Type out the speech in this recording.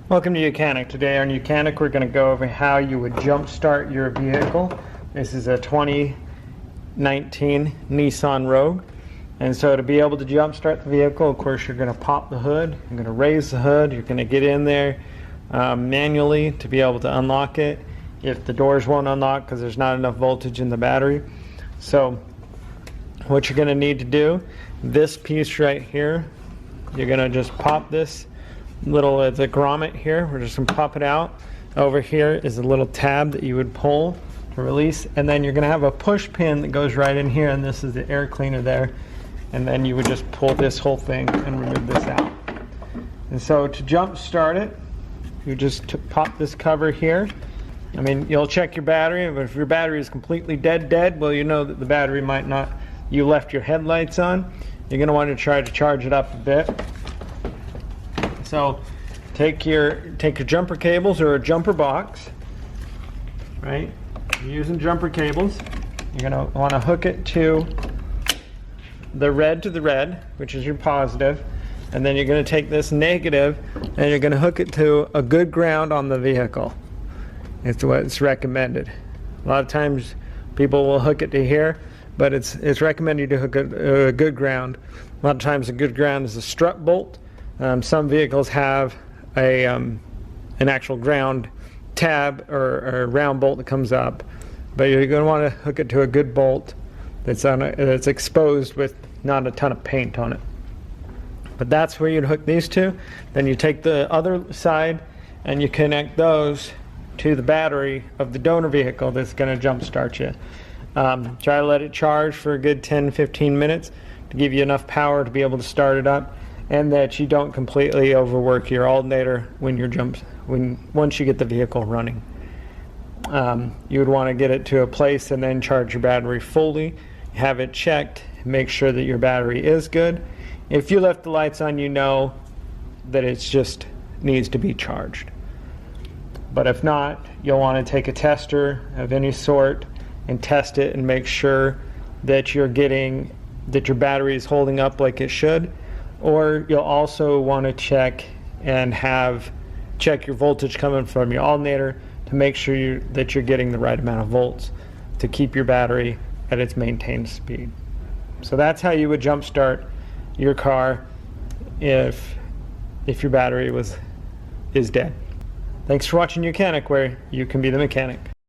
Welcome to YOUCANIC. Today on YOUCANIC we're going to go over how you would jump start your vehicle. This is a 2019 Nissan Rouge. And so to be able to jump start the vehicle, of course you're going to pop the hood, you're going to raise the hood, you're going to get in there manually to be able to unlock it if the doors won't unlock because there's not enough voltage in the battery. So what you're going to need to do, this piece right here, you're going to just pop this little the grommet here. We're just going to pop it out. Over here is a little tab that you would pull to release, and then you're going to have a push pin that goes right in here, and this is the air cleaner there, and then you would just pull this whole thing and remove this out. And so to jump start it, you just pop this cover here. I mean, you'll check your battery, but if your battery is completely dead, well, you know that the battery might not, you left your headlights on. You're going to want to try to charge it up a bit. So take your jumper cables or a jumper box, right? You're using jumper cables. You're going to want to hook it to the red, which is your positive, and then you're going to take this negative and you're going to hook it to a good ground on the vehicle. It's what's recommended. A lot of times people will hook it to here, but it's recommended to hook it a good ground. A lot of times a good ground is a strut bolt. Some vehicles have an actual ground tab or a round bolt that comes up, but you're going to want to hook it to a good bolt that's exposed with not a ton of paint on it. But that's where you'd hook these two. Then you take the other side and you connect those to the battery of the donor vehicle that's going to jump start you. Try to let it charge for a good 10-15 minutes to give you enough power to be able to start it up, and that you don't completely overwork your alternator when once you get the vehicle running. You would want to get it to a place and then charge your battery fully, have it checked, make sure that your battery is good. If you left the lights on, you know that it just needs to be charged. But if not, you'll want to take a tester of any sort and test it and make sure that your battery is holding up like it should. Or you'll also want to check your voltage coming from your alternator to make sure that you're getting the right amount of volts to keep your battery at its maintained speed. So that's how you would jump start your car if your battery is dead. Thanks for watching YOUCANIC, where you can be the mechanic.